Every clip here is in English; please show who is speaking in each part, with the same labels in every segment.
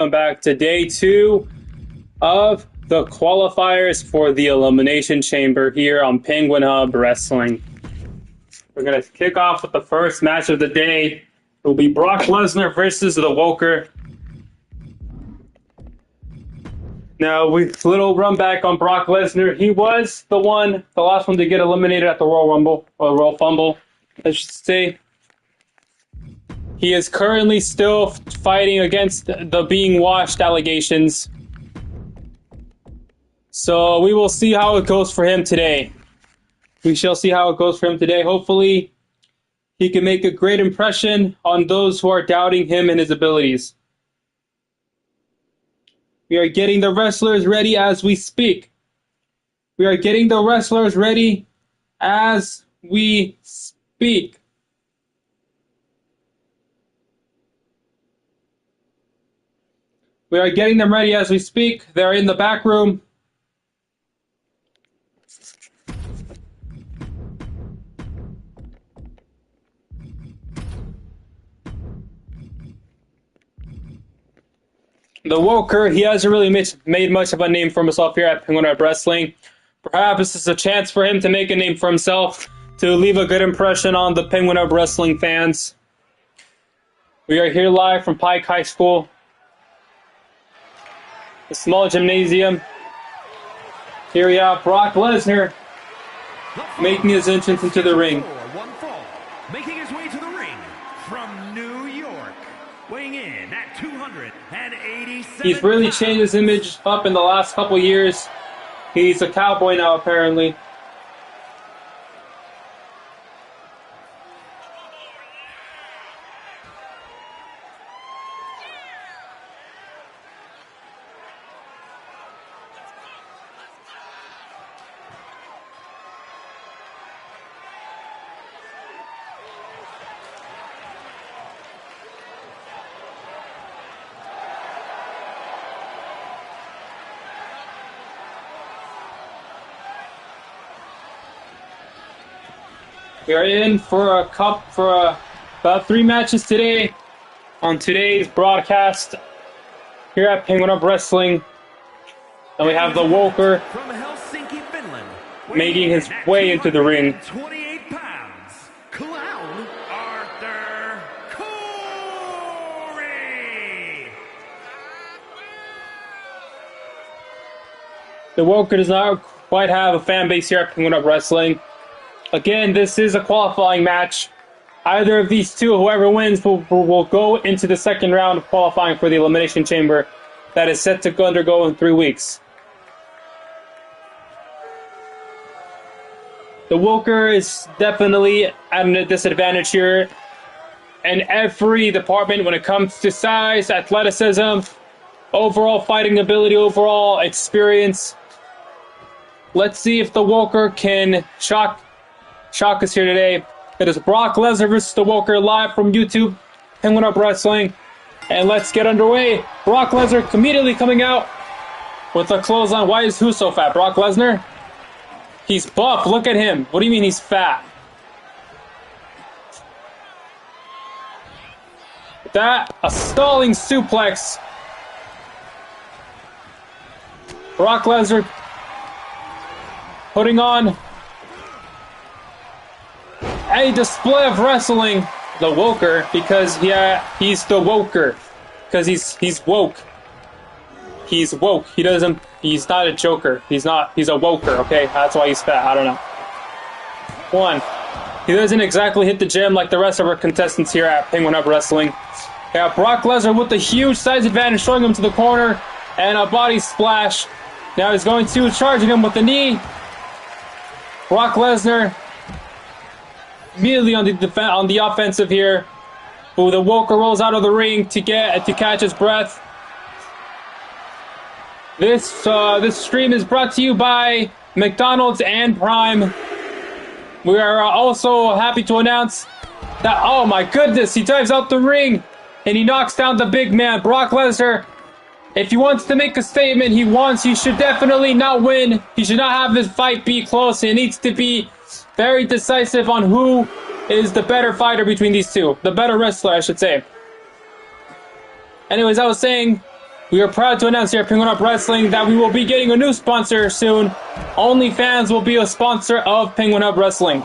Speaker 1: Welcome back to day 2 of the qualifiers for the Elimination Chamber here on Penguin Hub Wrestling. We're going to kick off with the first match of the day. It will be Brock Lesnar versus the Woker. Now, little run back on Brock Lesnar. He was the last one to get eliminated at the Royal Rumble, or Royal Fumble, I should say. He is currently still fighting against the being washed allegations. So we will see how it goes for him today. We shall see how it goes for him today. Hopefully, he can make a great impression on those who are doubting him and his abilities. We are getting the wrestlers ready as we speak. We are getting the wrestlers ready as we speak. We are getting them ready as we speak. They're in the back room. The Woker, he hasn't really made much of a name for himself here at Penguin Hub Wrestling. Perhaps this is a chance for him to make a name for himself, to leave a good impression on the Penguin Hub Wrestling fans. We are here live from Pike High School. A small gymnasium. Here we have Brock Lesnar making his entrance into the ring.
Speaker 2: Making his way to the ring from New York, weighing in at 287.
Speaker 1: He's really changed his image up in the last couple years. He's a cowboy now, apparently. We are in for about 3 matches today on today's broadcast here at Penguin Hub Wrestling. And we have the Woker
Speaker 2: from Helsinki, Finland,
Speaker 1: making his way into the ring.
Speaker 2: 28 pounds, Clown Arthur Corey.
Speaker 1: The Woker does not quite have a fan base here at Penguin Hub Wrestling. Again, this is a qualifying match. Either of these two, whoever wins, will go into the second round of qualifying for the Elimination Chamber that is set to undergo in 3 weeks. The Woker is definitely at a disadvantage here in every department when it comes to size, athleticism, overall fighting ability, overall experience. Let's see if the Woker can shock us here today. It is Brock Lesnar versus the Woker live from YouTube, Penguin Hub Wrestling. And let's get underway. Brock Lesnar immediately coming out with a clothesline. Why is who so fat? Brock Lesnar? He's buff. Look at him. What do you mean he's fat? That, a stalling suplex. Brock Lesnar putting on a display of wrestling. The Woker, because he's the Woker, because he's woke. He's woke. He's not a joker. He's a Woker, okay? That's why he's fat. I don't know. 1. He doesn't exactly hit the gym like the rest of our contestants here at Penguin Hub Wrestling. Yeah, Brock Lesnar with the huge size advantage, showing him to the corner, and a body splash. Now he's going to charging him with the knee. Brock Lesnar immediately on the offensive here. Ooh, the Woker rolls out of the ring to catch his breath. This stream is brought to you by McDonald's and Prime. We are also happy to announce that, oh my goodness, he dives out the ring and he knocks down the big man, Brock Lesnar. If he wants to make a statement, he should definitely not win. He should not have his fight be close. It needs to be very decisive on who is the better fighter between these two. The better wrestler, I should say. Anyways, I was saying, We are proud to announce here at Penguin Up Wrestling that we will be getting a new sponsor soon. OnlyFans will be a sponsor of Penguin Up Wrestling.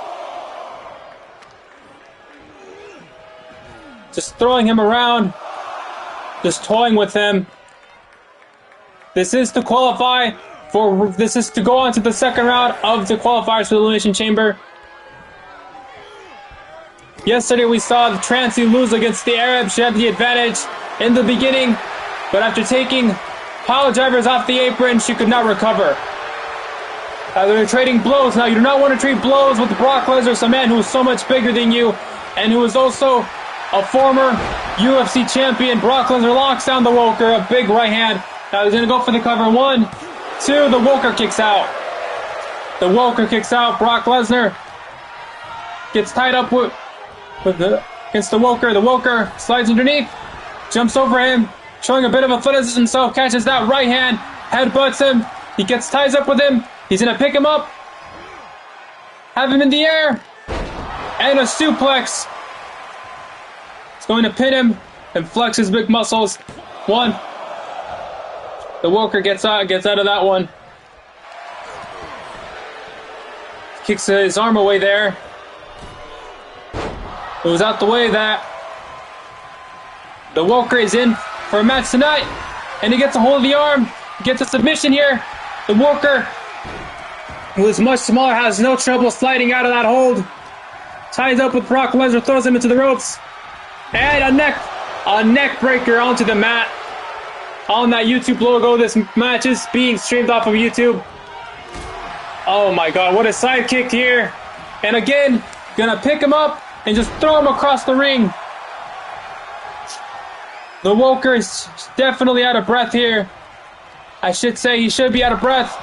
Speaker 1: Just throwing him around. Just toying with him. This is to qualify for. This is to go on to the second round of the qualifiers for the Elimination Chamber. Yesterday we saw the Trancy lose against the Arab. She had the advantage in the beginning, but after taking pile drivers off the apron, she could not recover. They're trading blows. Now, you do not want to trade blows with Brock Lesnar, a man who is so much bigger than you, and who is also a former UFC champion. Brock Lesnar locks down the Woker, a big right hand. Now he's going to go for the cover. 1, 2, the Woker kicks out. The Woker kicks out. Brock Lesnar gets tied up against the Woker. The Woker slides underneath, jumps over him, showing a bit of athleticism himself, catches that right hand, headbutts him. He ties up with him. He's going to pick him up, have him in the air, and a suplex. He's going to pin him and flex his big muscles. 1. The Woker gets out of that one. Kicks his arm away there. It was out the way that the Woker is in for a match tonight, and he gets a hold of the arm, gets a submission here. The Woker, who is much smaller, has no trouble sliding out of that hold. Ties up with Brock Lesnar, throws him into the ropes, and a neck breaker onto the mat. On that YouTube logo, this match is being streamed off of YouTube. Oh my God, what a sidekick here. And again, gonna pick him up and just throw him across the ring. The Woker is definitely out of breath here. I should say he should be out of breath.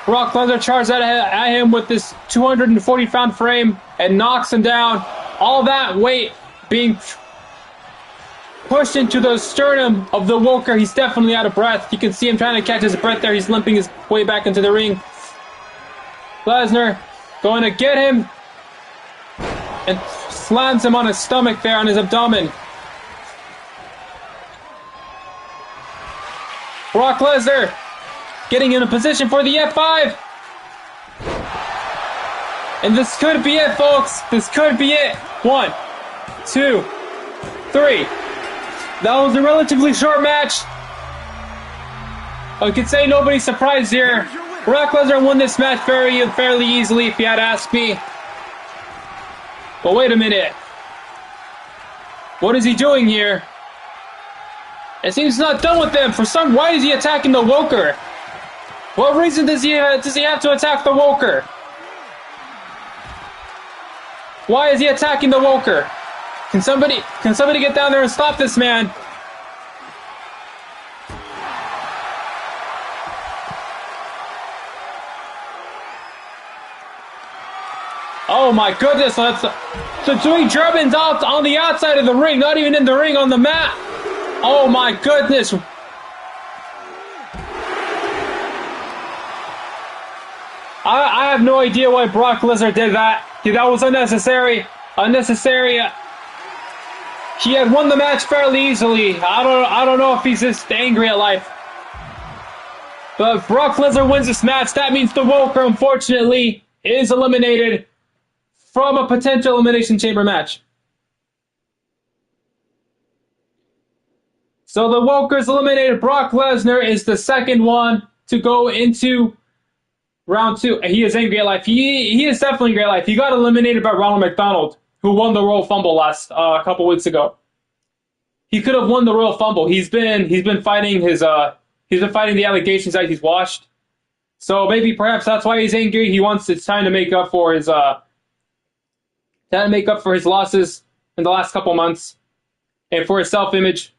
Speaker 1: Brock Lesnar charges at him with this 240-pound frame and knocks him down. All that weight being pushed into the sternum of the Woker. He's definitely out of breath. You can see him trying to catch his breath there. He's limping his way back into the ring. Lesnar going to get him and slams him on his stomach there, on his abdomen. Brock Lesnar getting in a position for the F5. And this could be it, folks. This could be it. 1, 2, 3. That was a relatively short match. I could say nobody's surprised here. Brock Lesnar won this match fairly easily, if you had asked me. But wait a minute. What is he doing here? It seems he's not done with them. Why is he attacking the Woker? What reason does he have to attack the Woker? Why is he attacking the Woker? Can somebody get down there and stop this man? Oh my goodness, the 3 Germans out on the outside of the ring, not even in the ring, on the mat. Oh my goodness. I have no idea why Brock Lesnar did that. That was unnecessary. He had won the match fairly easily. I don't know if he's just angry at life. But if Brock Lesnar wins this match, that means the Woker, unfortunately, is eliminated from a potential Elimination Chamber match. So the Woker's eliminated. Brock Lesnar is the second one to go into round 2. He is angry at life. He is definitely angry at life. He got eliminated by Ronald McDonald, who won the Royal Fumble a couple weeks ago. He could have won the Royal Fumble. He's been fighting the allegations that he's washed. So maybe perhaps that's why he's angry. It's time to make up for his losses in the last couple months and for his self-image.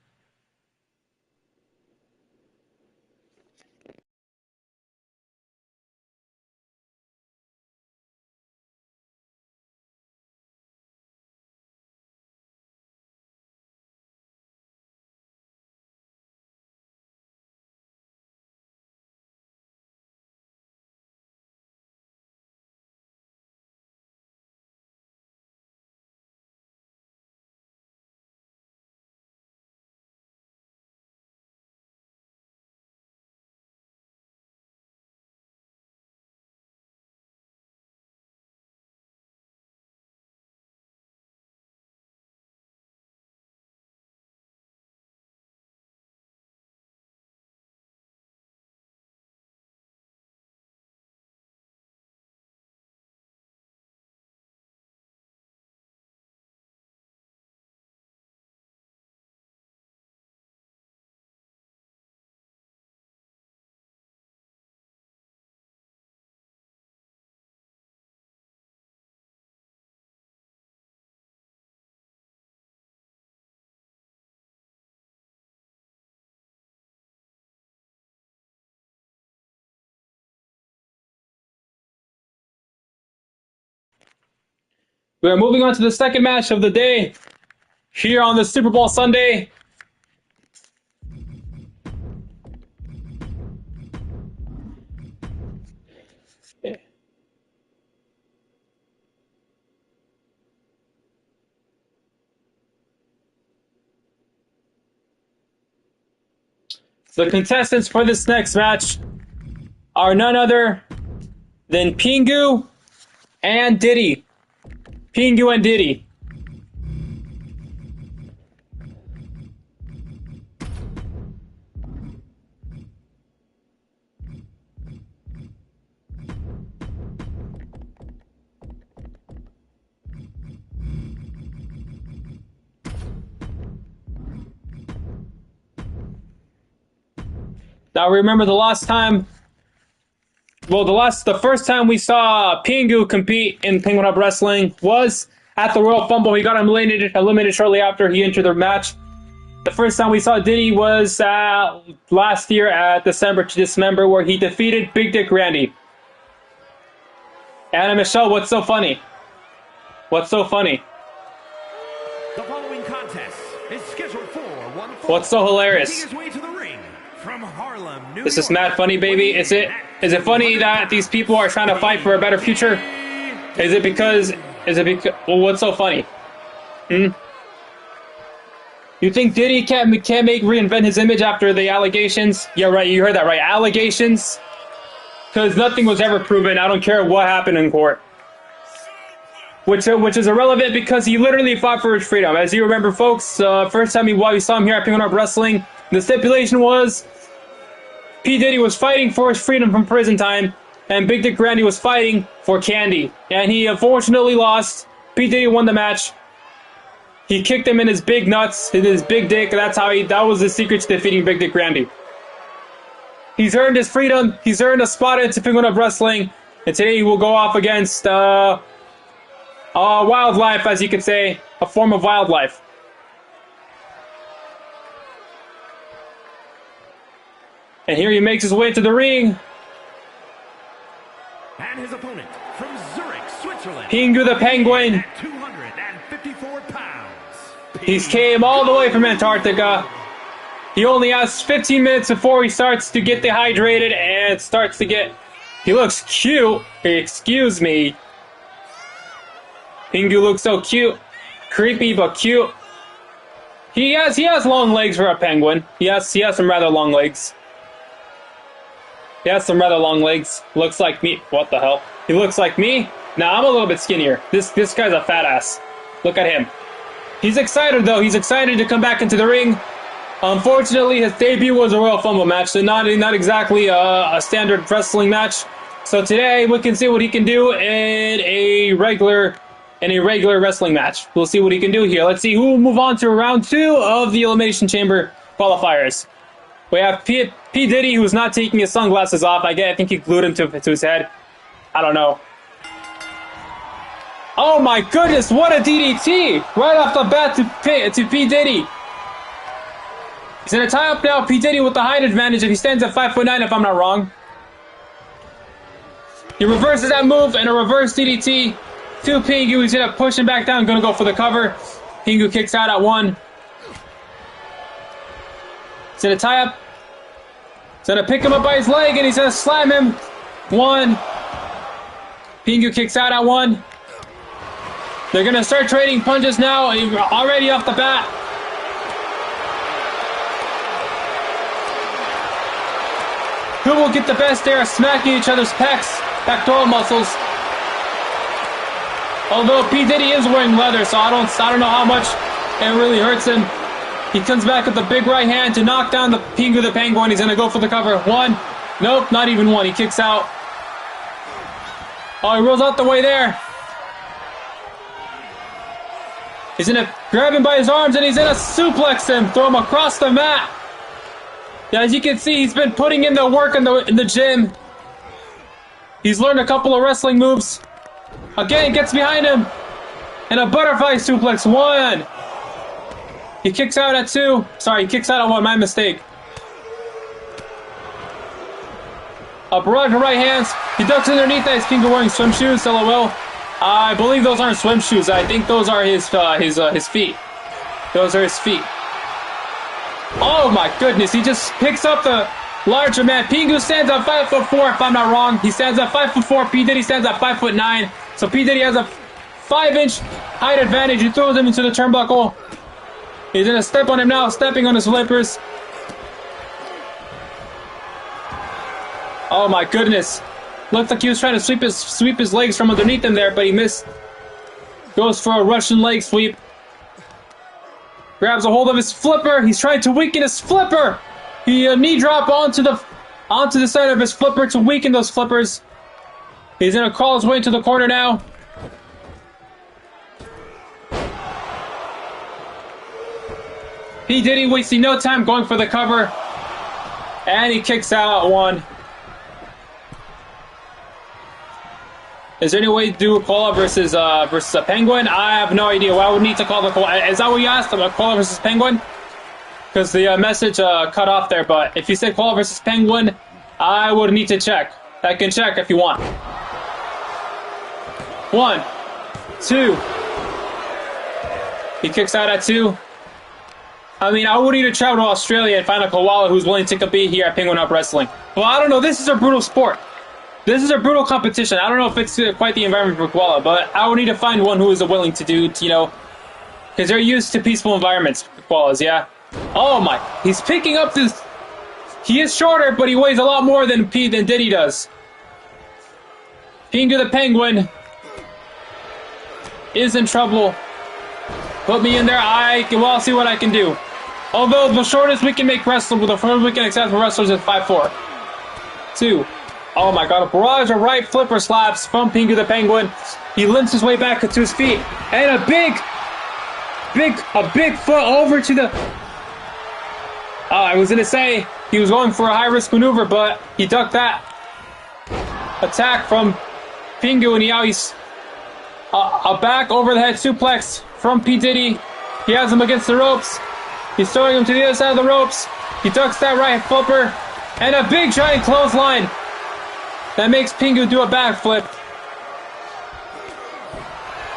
Speaker 1: We are moving on to the second match of the day here on the Super Bowl Sunday. The contestants for this next match are none other than Pingu and Diddy. Pingu and Diddy. Now remember the first time we saw Pingu compete in Penguin Hub Wrestling was at the Royal Fumble. He got eliminated shortly after he entered the match. The first time we saw Diddy was last year at December to Dismember, where he defeated Big Dick Randy. Anna Michelle, what's so funny? What's so funny?
Speaker 2: The following contest is scheduled for one fall.
Speaker 1: What's so hilarious?
Speaker 2: Making his way to the ring from Harlem, New
Speaker 1: This is
Speaker 2: York.
Speaker 1: mad funny, baby. Is it funny that these people are trying to fight for a better future? Is it because well, what's so funny? You think Diddy can't reinvent his image after the allegations? Yeah, right, you heard that right. Allegations? Because nothing was ever proven. I don't care what happened in court. Which is irrelevant because he literally fought for his freedom. As you remember, folks, first time we saw him here at Penguin Hub Wrestling, the stipulation was P. Diddy was fighting for his freedom from prison time, and Big Dick Randy was fighting for candy. And he unfortunately lost. P. Diddy won the match. He kicked him in his big nuts, in his big dick. That was the secret to defeating Big Dick Randy. He's earned his freedom. He's earned a spot into Penguin Hub Wrestling. And today he will go off against wildlife, as you could say, a form of wildlife. And here he makes his way to the ring.
Speaker 2: And his opponent from Zurich, Switzerland.
Speaker 1: Pingu the Penguin.
Speaker 2: At 254 pounds.
Speaker 1: He came all the way from Antarctica. He only has 15 minutes before he starts to get dehydrated and starts to get... He looks cute. Excuse me. Pingu looks so cute. Creepy but cute. He has long legs for a penguin. He has some rather long legs. He has some rather long legs. Looks like me. What the hell? He looks like me? Nah, I'm a little bit skinnier. This guy's a fat ass. Look at him. He's excited though. He's excited to come back into the ring. Unfortunately, his debut was a Royal Fumble match, so not exactly a standard wrestling match. So today we can see what he can do in a regular wrestling match. We'll see what he can do here. Let's see who will move on to round 2 of the Elimination Chamber qualifiers. We have P. Diddy, who's not taking his sunglasses off. I think he glued them to his head. I don't know. Oh my goodness, what a DDT! Right off the bat to P. Diddy. He's going to tie up now P. Diddy with the height advantage if he stands at 5'9", if I'm not wrong. He reverses that move and a reverse DDT to Pingu. He's going to push him back down, going to go for the cover. Pingu kicks out at 1. He's going to tie up. He's going to pick him up by his leg and he's going to slam him. 1. Pingu kicks out at 1. They're going to start trading punches now, already off the bat. Who will get the best there, smacking each other's pecs, pectoral muscles. Although P. Diddy is wearing leather, so I don't know how much it really hurts him. He comes back with the big right hand to knock down the Pingu the Penguin. He's going to go for the cover. 1. Nope, not even 1. He kicks out. Oh, he rolls out the way there. He's going to grab him by his arms and he's going to suplex him, throw him across the mat. Yeah, as you can see, he's been putting in the work in the gym. He's learned a couple of wrestling moves. Again, gets behind him. And a butterfly suplex. 1. He kicks out at 2. Sorry, he kicks out at 1. My mistake. A barrage of right hands. He ducks underneath that. He's Pingu wearing swim shoes. LOL. I believe those aren't swim shoes. I think those are his feet. Those are his feet. Oh my goodness, he just picks up the larger man. Pingu stands at 5'4", if I'm not wrong. He stands at 5'4". P. Diddy stands at 5'9". So P. Diddy has a 5-inch height advantage. He throws him into the turnbuckle. He's gonna step on him now, stepping on his flippers. Oh my goodness. Looked like he was trying to sweep his legs from underneath him there, but he missed. Goes for a Russian leg sweep. Grabs a hold of his flipper. He's trying to weaken his flipper. He knee drop onto the side of his flipper to weaken those flippers. He's gonna crawl his way into the corner now. P. Diddy wasting no time going for the cover. And he kicks out one. Is there any way to do a Koala versus a Penguin? I have no idea. Well, I would need to call the Koala. Is that what you asked about Koala versus Penguin? Because the message cut off there. But if you said Koala versus Penguin, I would need to check. I can check if you want. 1, 2. He kicks out at 2. I mean, I would need to travel to Australia and find a koala who's willing to compete here at Penguin Up Wrestling. Well, I don't know. This is a brutal sport. This is a brutal competition. I don't know if it's quite the environment for koala, but I would need to find one who is willing to do, you know, because they're used to peaceful environments, koalas, yeah? Oh my, he's picking up this. He is shorter, but he weighs a lot more than Diddy does. Pingu the Penguin is in trouble. Put me in there. I'll see what I can do. Although the shortest we can make wrestle, the furthest we can accept for wrestlers is 5'4". 2. Oh my god, a barrage of right flipper slaps from Pingu the Penguin. He limps his way back to his feet. And a big foot over to the... I was going to say he was going for a high-risk maneuver, but he ducked that attack from Pingu, and he's a back over-the-head suplex from P. Diddy. He has him against the ropes. He's throwing him to the other side of the ropes. He ducks that right flipper. And a big giant clothesline that makes Pingu do a backflip.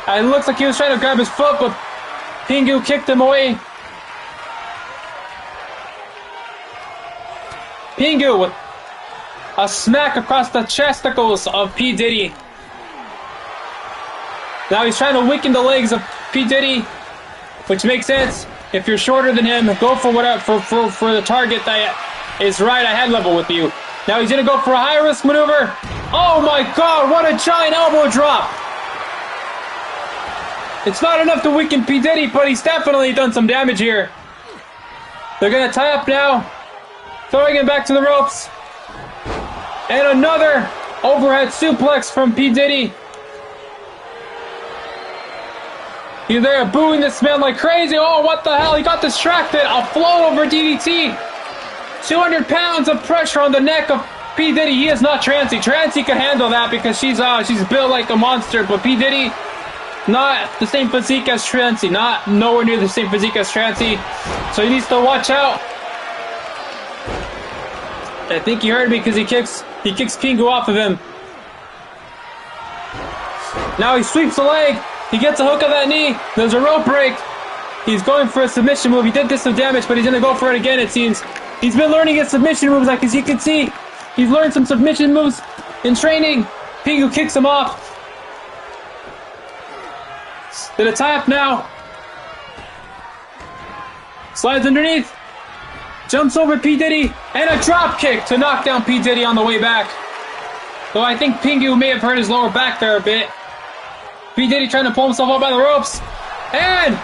Speaker 1: It looks like he was trying to grab his foot, but Pingu kicked him away. Pingu with a smack across the chesticles of P. Diddy. Now he's trying to weaken the legs of P. Diddy, which makes sense. If you're shorter than him, go for whatever for the target that is right at head level with you. Now he's gonna go for a high risk maneuver. Oh my god, what a giant elbow drop! It's not enough to weaken P. Diddy, but he's definitely done some damage here. They're gonna tie up now, throwing him back to the ropes. And another overhead suplex from P. Diddy. He's there booing this man like crazy. Oh, what the hell? He got distracted. A float over DDT. 200 pounds of pressure on the neck of P. Diddy. He is not Trancy. Trancy could handle that because she's built like a monster. But P. Diddy, not the same physique as Trancy. Nowhere near the same physique as Trancy. So he needs to watch out. I think he heard me because he kicks Pingu off of him. Now he sweeps the leg. He gets a hook of that knee. There's a rope break. He's going for a submission move. He did get some damage, but he's going to go for it again, it seems. He's been learning his submission moves, like as you can see. He's learned some submission moves in training. Pingu kicks him off. Did a tie up now. Slides underneath. Jumps over P. Diddy. And a drop kick to knock down P. Diddy on the way back. Though I think Pingu may have hurt his lower back there a bit. P. Diddy trying to pull himself up by the ropes. And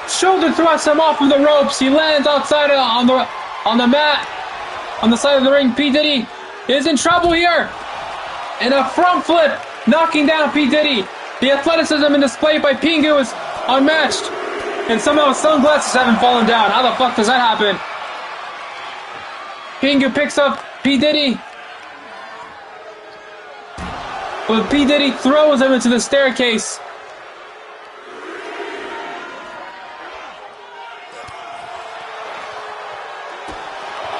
Speaker 1: shoulder thrusts him off of the ropes. He lands outside on the mat. On the side of the ring. P. Diddy is in trouble here. And a front flip knocking down P. Diddy. The athleticism in display by Pingu is unmatched. And somehow his sunglasses haven't fallen down. How the fuck does that happen? Pingu picks up P. Diddy. But P. Diddy throws him into the staircase.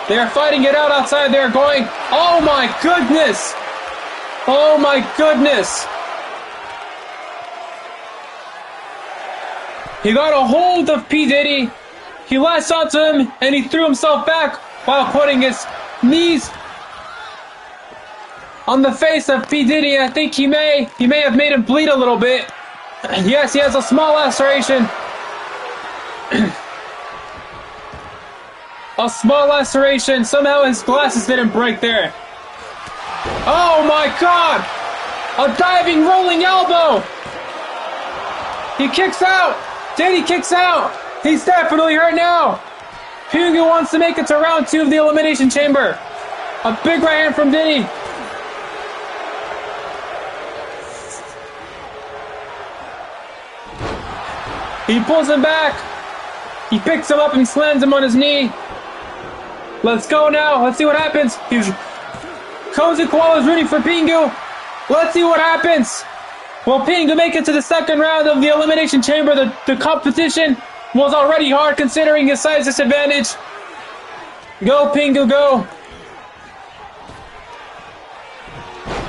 Speaker 1: They are fighting it out outside. They're going, oh my goodness! Oh my goodness! He got a hold of P. Diddy. He latched onto him and he threw himself back while putting his knees on the face of P. Diddy. I think he may have made him bleed a little bit. Yes, he has a small laceration. A small laceration. Somehow his glasses didn't break there. Oh my God! A diving rolling elbow! He kicks out! Diddy kicks out! He's definitely hurt now! Pingu wants to make it to round 2 of the Elimination Chamber. A big right hand from Diddy. He pulls him back. He picks him up and slams him on his knee. Let's go now. Let's see what happens. Cozy Koala is rooting for Pingu. Let's see what happens. Will Pingu make it to the second round of the Elimination Chamber? The competition was already hard considering his size disadvantage. Go, Pingu, go.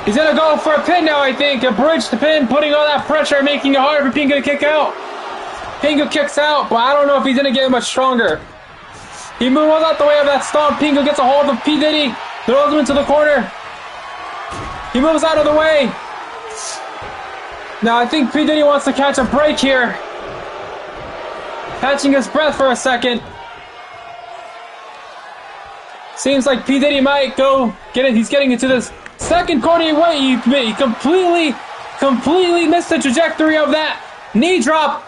Speaker 1: He's gonna go for a pin now, I think. A bridge to pin, putting all that pressure, making it hard for Pingu to kick out. Pingu kicks out, but I don't know if he's gonna get much stronger. He moves out the way of that stomp. Pingu gets a hold of P. Diddy, throws him into the corner. He moves out of the way. Now I think P. Diddy wants to catch a break here. Catching his breath for a second. Seems like P. Diddy might go get it. He's getting into this second corner. He completely missed the trajectory of that knee drop.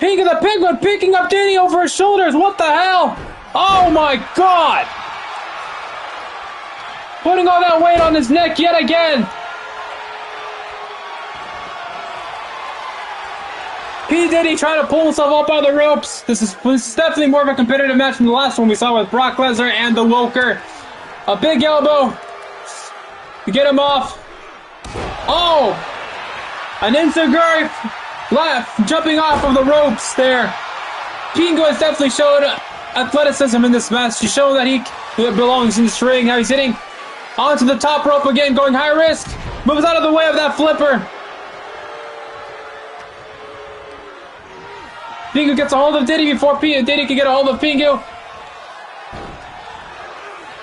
Speaker 1: Pingu the Penguin picking up Diddy over his shoulders. What the hell? Oh my God! Putting all that weight on his neck yet again. P. Diddy trying to pull himself up by the ropes. This is definitely more of a competitive match than the last one we saw with Brock Lesnar and the Woker. A big elbow to get him off. Oh! An enziguri left, jumping off of the ropes there. Pingu has definitely showed athleticism in this match. He's shown that he belongs in this ring. How he's hitting onto the top rope again, going high risk. Moves out of the way of that flipper. Pingu gets a hold of Diddy before Diddy can get a hold of Pingu.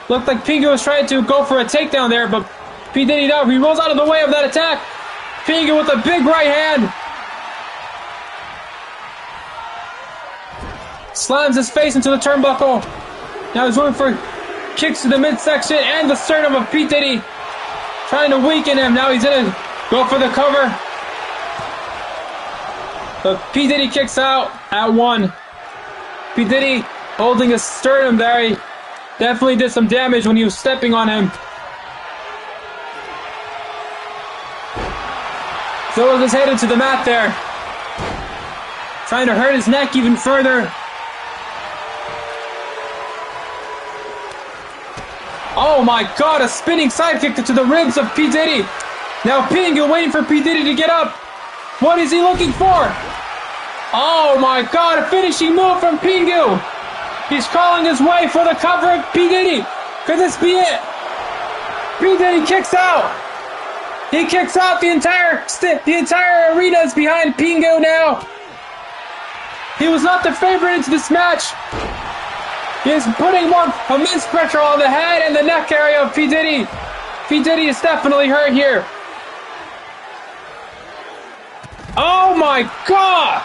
Speaker 1: Looked like Pingu was trying to go for a takedown there, but P. Diddy no. He rolls out of the way of that attack. Pingu with a big right hand. Slams his face into the turnbuckle. Now he's going for kicks to the midsection and the sternum of P. Diddy. Trying to weaken him. Now he's going to go for the cover. But P. Diddy kicks out at 1. P. Diddy holding his sternum there. He definitely did some damage when he was stepping on him. Throws his head into the mat there. Trying to hurt his neck even further. Oh my God, a spinning sidekick to the ribs of P. Diddy. Now Pingu waiting for P. Diddy to get up. What is he looking for? Oh my God, a finishing move from Pingu. He's crawling his way for the cover of P. Diddy. Could this be it? P. Diddy kicks out. He kicks out. The entire arena is behind Pingu now. He was not the favorite into this match. He is putting more immense pressure on the head and the neck area of P. Diddy. P. Diddy is definitely hurt here. Oh my God!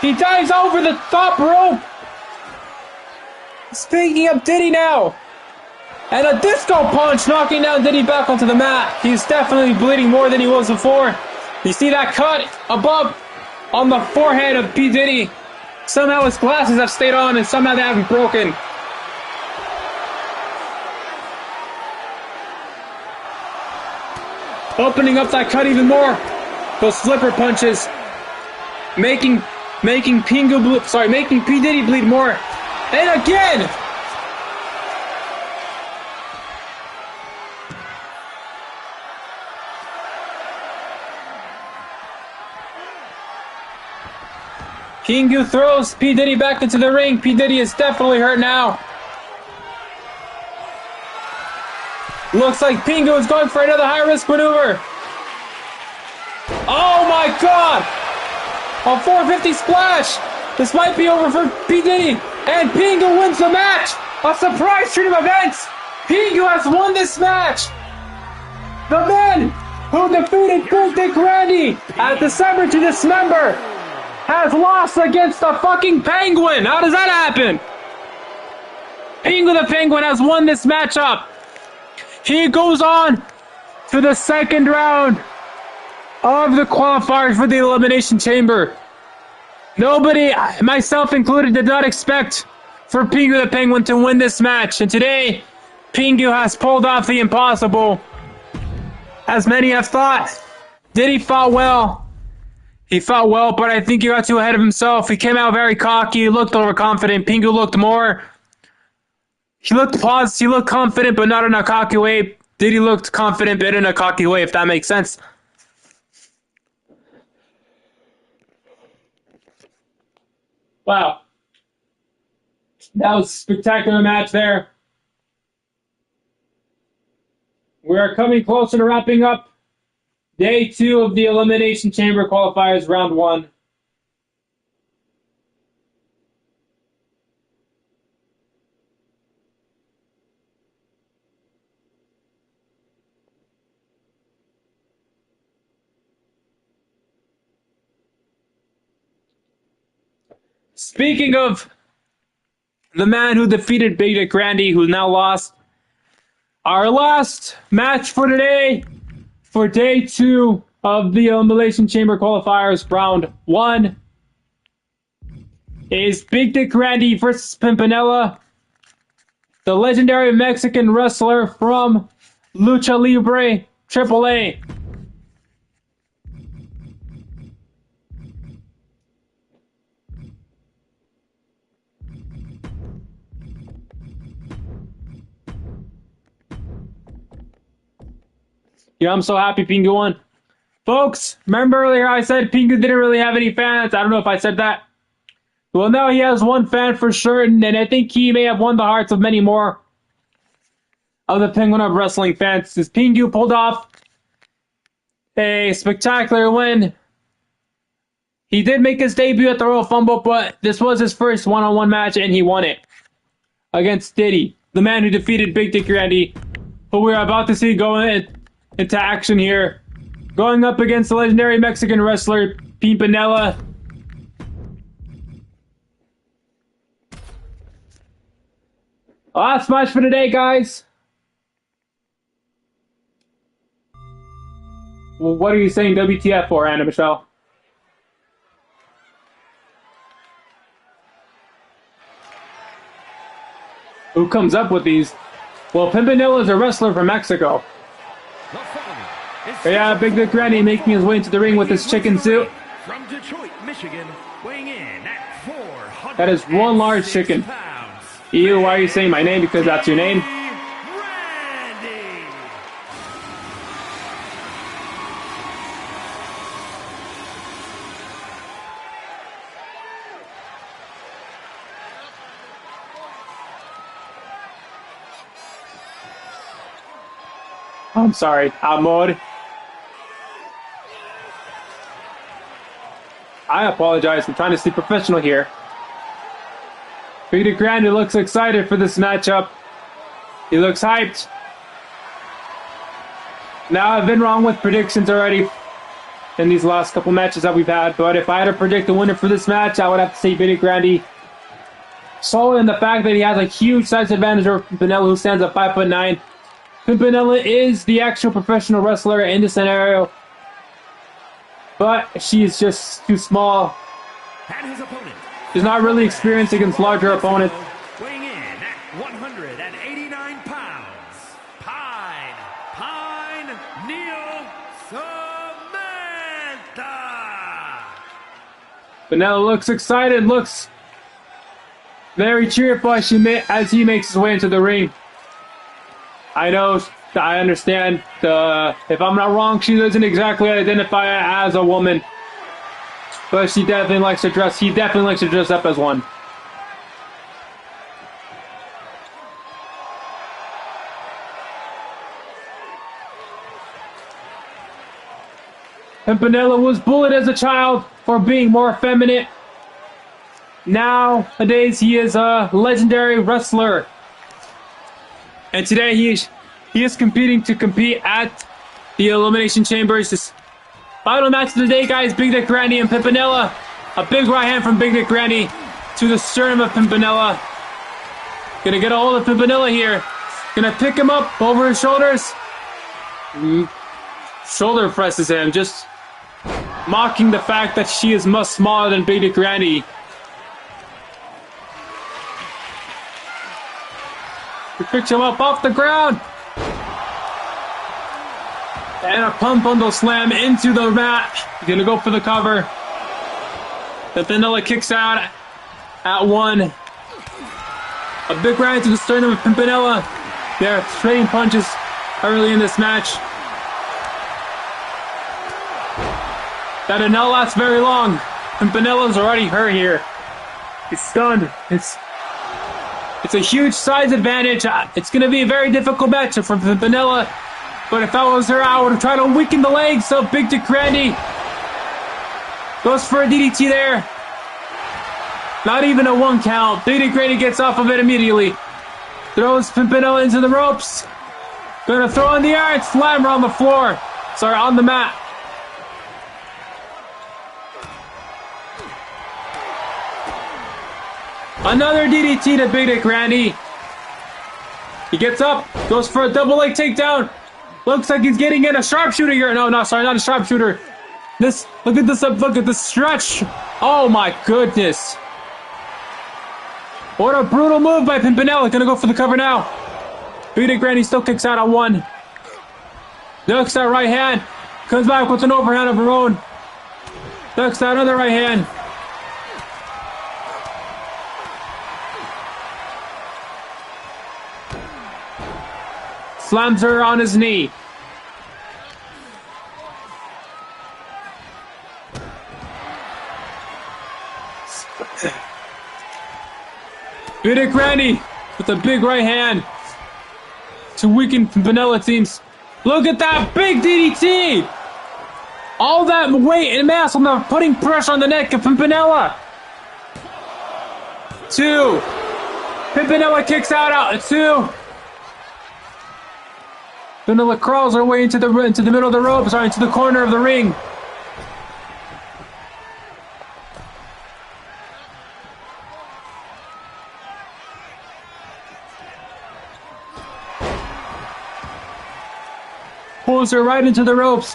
Speaker 1: He dives over the top rope. He's picking up Diddy now. And a disco punch knocking down Diddy back onto the mat. He's definitely bleeding more than he was before. You see that cut above on the forehead of P. Diddy. Somehow his glasses have stayed on and somehow they haven't broken. Opening up that cut even more. Those flipper punches. Making P. Diddy bleed more. And again! Pingu throws P. Diddy back into the ring. P. Diddy is definitely hurt now. Looks like Pingu is going for another high-risk maneuver. Oh my God! A 450 splash. This might be over for P. Diddy. And Pingu wins the match. A surprise turn of events. Pingu has won this match. The man who defeated Big Dick Randy at December to Dismember has lost against the fucking Penguin. How does that happen? Pingu the Penguin has won this matchup. He goes on to the second round of the qualifiers for the Elimination Chamber. Nobody, myself included, did not expect for Pingu the Penguin to win this match. And today, Pingu has pulled off the impossible. As many have thought. Diddy fought well. He fought well, but I think he got too ahead of himself. He came out very cocky. He looked overconfident. Pingu looked more. He looked paused. He looked confident, but not in a cocky way. Diddy looked confident, but in a cocky way, if that makes sense. Wow. That was a spectacular match there. We are coming closer to wrapping up day 2 of the Elimination Chamber qualifiers, round 1. Speaking of the man who defeated Big Dick Randy, who now lost, our last match for today, for day 2 of the Elimination Chamber qualifiers, round 1, is Big Dick Randy versus Pimpinella, the legendary Mexican wrestler from Lucha Libre AAA. Yeah, I'm so happy Pingu won. Folks, remember earlier I said Pingu didn't really have any fans? I don't know if I said that. Well, now he has one fan for sure, and I think he may have won the hearts of many more of the Penguin of Wrestling fans. As Pingu pulled off a spectacular win. He did make his debut at the Royal Rumble, but this was his first one-on-one match, and he won it against Diddy, the man who defeated Big Dick Randy, who we're about to see go into action here, going up against the legendary Mexican wrestler Pimpinella. Last match for today, guys. Well, what are you saying WTF for, Anna Michelle? Who comes up with these? Well, Pimpinella is a wrestler from Mexico. Yeah, Big Dick Randy making his way into the ring with his chicken suit.
Speaker 2: From Detroit, Michigan, weighing in at 400.
Speaker 1: That is one large chicken. Ew, why are you saying my name? Because that's your name.
Speaker 2: Randy.
Speaker 1: I'm sorry, Amor. I apologize. I'm trying to stay professional here. Big Dick Randy looks excited for this matchup. He looks hyped. Now, I've been wrong with predictions already in these last couple matches that we've had, but if I had to predict the winner for this match, I would have to say Big Dick Randy. Solely in the fact that he has a huge size advantage over Pimpinella, who stands at 5'9". Pimpinella is the actual professional wrestler in this scenario, but she's just too small.
Speaker 2: And his opponent,
Speaker 1: She's not really experienced against larger opponents.
Speaker 2: weighing in at 189 pounds, Pine Neil Samantha.
Speaker 1: Pimpinella looks excited, looks very cheerful as he makes his way into the ring. I know, I understand. If I'm not wrong, she doesn't exactly identify as a woman, but she definitely likes to dress. He definitely likes to dress up as one. Pimpinella was bullied as a child for being more effeminate. Nowadays, he is a legendary wrestler. And today, he is competing to compete at the Elimination Chamber. It's this final match of the day, guys. Big Dick Randy and Pimpinella. A big right hand from Big Dick Randy to the sternum of Pimpinella. Gonna get a hold of Pimpinella here. Gonna pick him up over his shoulders. Shoulder presses him, just mocking the fact that she is much smaller than Big Dick Randy. He picks him up off the ground. And a pump bundle slam into the mat. He's gonna go for the cover. Pimpinella kicks out at one. A big right to the sternum of Pimpinella. They're trading punches early in this match. That did not last very long. Pimpinella's already hurt here. He's stunned. It's a huge size advantage. It's going to be a very difficult match for Pimpinella. But if I was her, I would try to weaken the legs of Big Dick Randy. Goes for a DDT there. Not even a 1 count. Big Dick Randy gets off of it immediately. Throws Pimpinella into the ropes. Gonna throw in the air and slam her on the floor. Sorry, on the mat. Another DDT to Big Dick Randy. He gets up, goes for a double leg takedown. Looks like he's getting in a sharpshooter here. No, sorry, not a sharpshooter. Look at this stretch. Oh my goodness. What a brutal move by Pimpinella. Gonna go for the cover now. Big Dick Randy still kicks out on one. Ducks that right hand. Comes back with an overhand of her own. Ducks that other right hand. Slams her on his knee. Big Dick Randy with a big right hand to weaken Pimpinella teams. Look at that big DDT! All that weight and mass on the putting pressure on the neck of Pimpinella. 2. Pimpinella kicks out at 2. Pimpinella crawls her way into the middle of the rope, sorry, into the corner of the ring. Pulls her right into the ropes.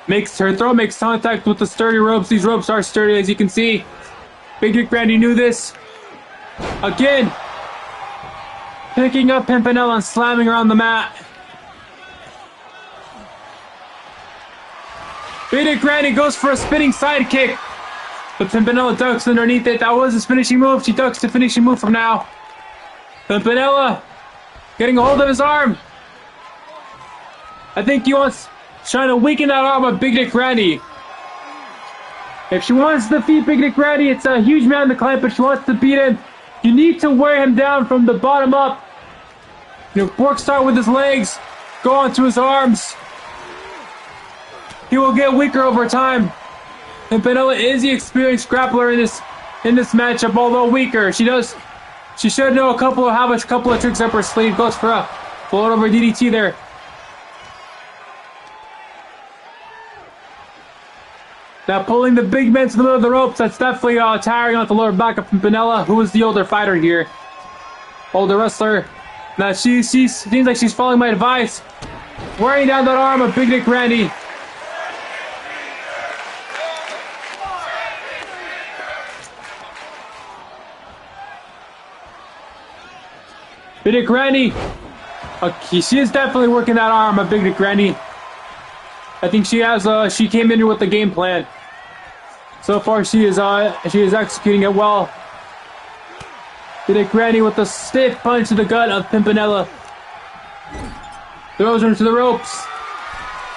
Speaker 1: Her throat makes contact with the sturdy ropes. These ropes are sturdy, as you can see. Big Dick Randy knew this. Again, picking up Pimpinella and slamming her on the mat. Big Dick Randy goes for a spinning side kick, but Pimpinella ducks underneath it. That was his finishing move. She ducks the finishing move from now. Pimpinella getting a hold of his arm. I think he wants trying to weaken that arm of Big Dick Randy. If she wants to defeat Big Dick Randy, it's a huge man to climb, but she wants to beat him. You need to wear him down from the bottom up. Work start with his legs, go onto his arms. He will get weaker over time. And Pimpinella is the experienced grappler in this matchup, although weaker. She should know have a couple of tricks up her sleeve. Goes for a float over DDT there. Now pulling the big man to the middle of the ropes, that's definitely tiring on the lower back of Pimpinella, who is the older fighter here. Older wrestler. Now she seems like she's following my advice. Wearing down that arm of Big Dick Randy. Big Dick Randy. She is definitely working that arm of Big Dick Randy. I think she came in here with the game plan. So far, she is executing it well. Big Dick Randy with a stiff punch to the gut of Pimpinella. Throws her into the ropes.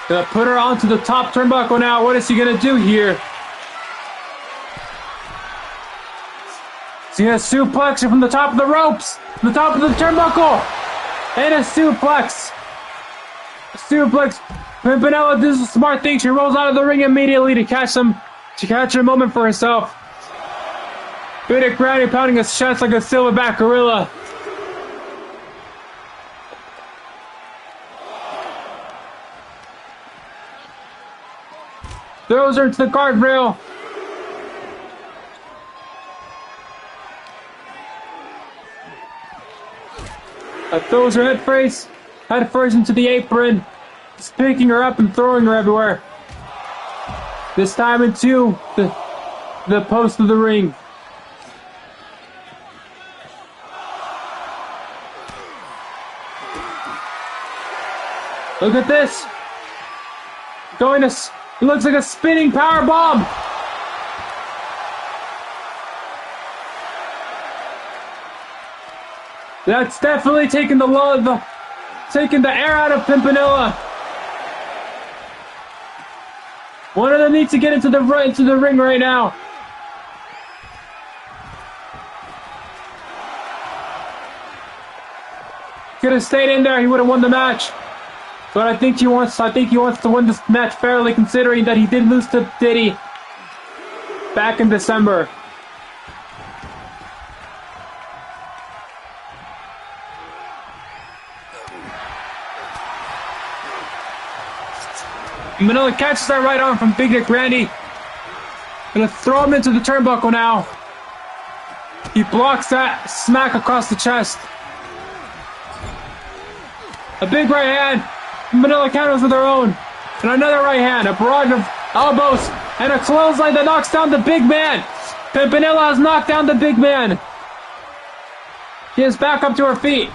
Speaker 1: Gonna put her onto the top turnbuckle now. What is he gonna do here? He's gonna suplex her from the top of the ropes, from the top of the turnbuckle, and a suplex. Pimpinella does a smart thing. She rolls out of the ring immediately to catch some to capture a moment for herself. Big Granny pounding his chest like a silverback gorilla. Throws her into the guardrail. Throws her head first into the apron, just picking her up and throwing her everywhere. This time into the post of the ring. Look at this. It looks like a spinning power bomb. That's definitely taking the air out of Pimpinella. One of them needs to get into the ring right now. Could have stayed in there, he would have won the match. But I think he wants to win this match fairly, considering that he did lose to Diddy back in December. Manila catches that right arm from Big Dick Randy. Gonna throw him into the turnbuckle now. He blocks that smack across the chest. A big right hand. Manila counters with her own. And another right hand. A barrage of elbows. And a clothesline that knocks down the big man. Pimpinella has knocked down the big man. She is back up to her feet.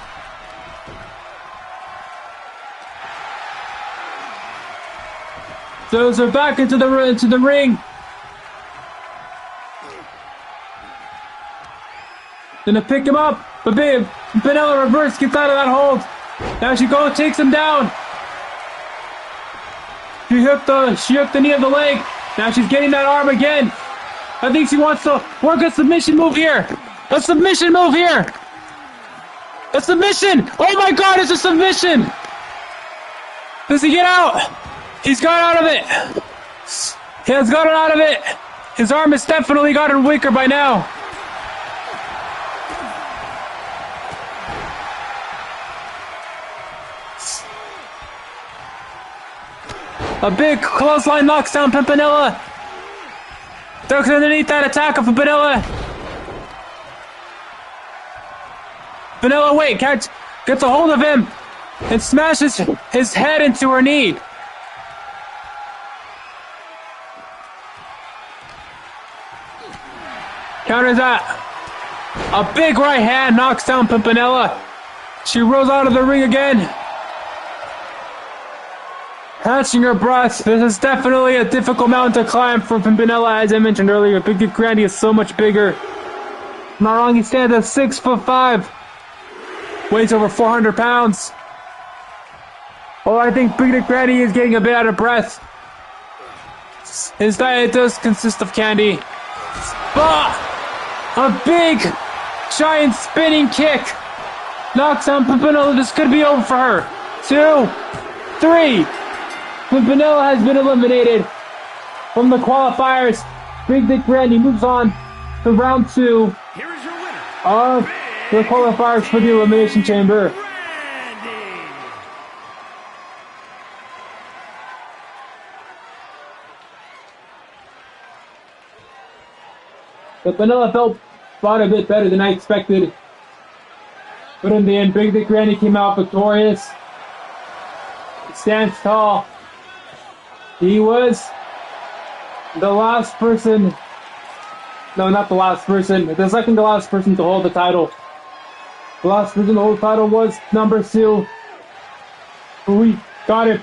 Speaker 1: Throws her back into the ring. Gonna pick him up. But Pimpinella reverse gets out of that hold. Now she takes him down. She hooked the knee of the leg. Now she's getting that arm again. I think she wants to work a submission move here. A submission move here. A submission. Oh my God, it's a submission. Does he get out? He's got out of it. He has gotten out of it. His arm has definitely gotten weaker by now. A big clothesline knocks down Pimpinella. Ducks underneath that attack of Pimpinella. Pimpinella, gets a hold of him and smashes his head into her knee. Counters that. A big right hand knocks down Pimpinella. She rolls out of the ring again. Catching her breath. This is definitely a difficult mountain to climb for Pimpinella, as I mentioned earlier. Big Dick Randy is so much bigger. If I'm not wrong, he stands at 6'5". Weighs over 400 pounds. Well, I think Big Dick Randy is getting a bit out of breath. His diet does consist of candy. A big, giant spinning kick. Knocks down Pimpinella. This could be over for her. 2, 3. Pimpinella has been eliminated from the qualifiers. Big Dick Randy moves on to round 2
Speaker 2: Here is your winner
Speaker 1: of the qualifiers for the Elimination Chamber.
Speaker 2: Randy.
Speaker 1: Pimpinella fought a bit better than I expected. But in the end, Big Dick Randy came out victorious. He stands tall. He was the last person. No, not the last person. The second to last person to hold the title. The last person to hold the title was number 2. We got it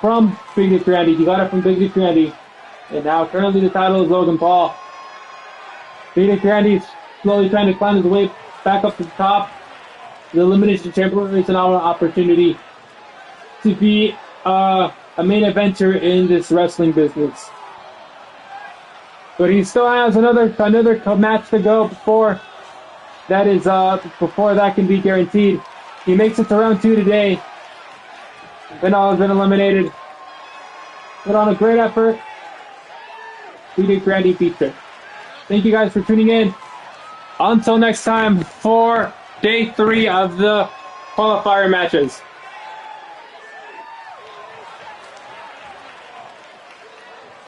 Speaker 1: from Big Dick Randy. He got it from Big Dick Randy. And now currently the title is Logan Paul. Big Dick Randy is slowly trying to climb his way back up to the top. The Elimination Chamber is an opportunity to be a main eventer in this wrestling business. But he still has another match to go before that can be guaranteed. He makes it to round 2 today. Pimpinella has been eliminated. Put on a great effort. we did Grandy Beatrice. Thank you guys for tuning in. Until next time for day 3 of the qualifier matches.